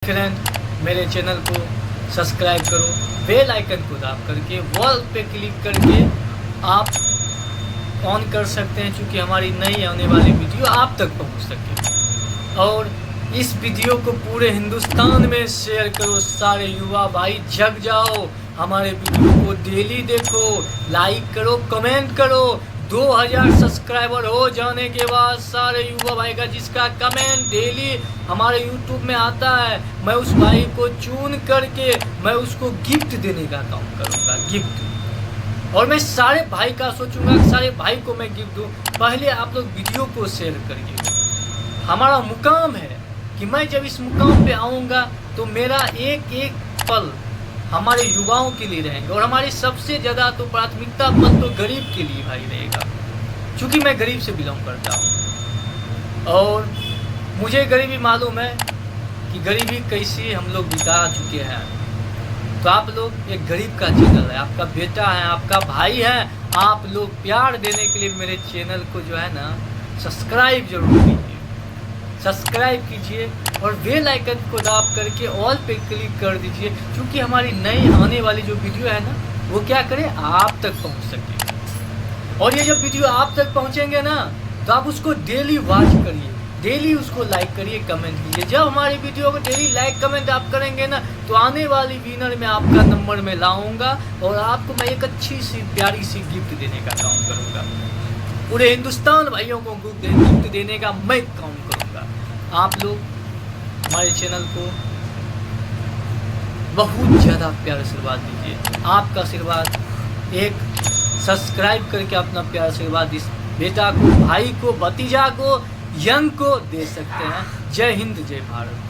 Friend, मेरे channel को subscribe करो, बेल आइकन को दबा करके वॉल पे क्लिक करके आप ऑन कर सकते हैं, क्योंकि हमारी नई आने वाली वीडियो आप तक पहुंच सके। और इस वीडियो को पूरे हिंदुस्तान में शेयर करो। सारे युवा भाई जग जाओ, हमारे वीडियो को डेली देखो, लाइक करो, कमेंट करो। 2000 सब्सक्राइबर हो जाने के बाद सारे युवा भाई का जिसका कमेंट डेली हमारे YouTube में आता है, मैं उस भाई को चुन करके मैं उसको गिफ्ट देने का काम करूँगा, गिफ्ट। और मैं सारे भाई का सोचूंगा कि सारे भाई को मैं गिफ्ट दूँ। पहले आप लोग वीडियो को शेयर करिए। हमारा मुकाम है कि मैं जब इस मुकाम पे आऊँगा तो मेरा एक एक पल हमारे युवाओं के लिए रहेंगे। और हमारी सबसे ज़्यादा तो प्राथमिकता पद तो गरीब के लिए भाई रहेगा, क्योंकि मैं गरीब से बिलोंग करता हूँ और मुझे गरीबी मालूम है कि गरीबी कैसी हम लोग बिता चुके हैं। तो आप लोग एक गरीब का चैनल है, आपका बेटा है, आपका भाई है, आप लोग प्यार देने के लिए मेरे चैनल को जो है ना सब्सक्राइब जरूर कीजिए, सब्सक्राइब कीजिए और बेल आइकन को दबा करके ऑल पे क्लिक कर दीजिए, क्योंकि हमारी नई आने वाली जो वीडियो है ना वो क्या करे आप तक पहुंच सके। और ये जब वीडियो आप तक पहुंचेंगे ना तो आप उसको डेली वॉच करिए, डेली उसको लाइक करिए, कमेंट कीजिए। जब हमारी वीडियो को डेली लाइक कमेंट आप करेंगे ना तो आने वाली विनर में आपका नंबर में लाऊंगा और आपको मैं एक अच्छी सी प्यारी सी गिफ्ट देने का काम करूँगा। पूरे हिंदुस्तान भाइयों को गिफ्ट देने का मैं काम करूँगा। आप लोग हमारे चैनल को बहुत ज़्यादा प्यार आशीर्वाद दीजिए। आपका आशीर्वाद एक सब्सक्राइब करके अपना प्यार आशीर्वाद इस बेटा को, भाई को, भतीजा को, यंग को दे सकते हैं। जय हिंद, जय भारत।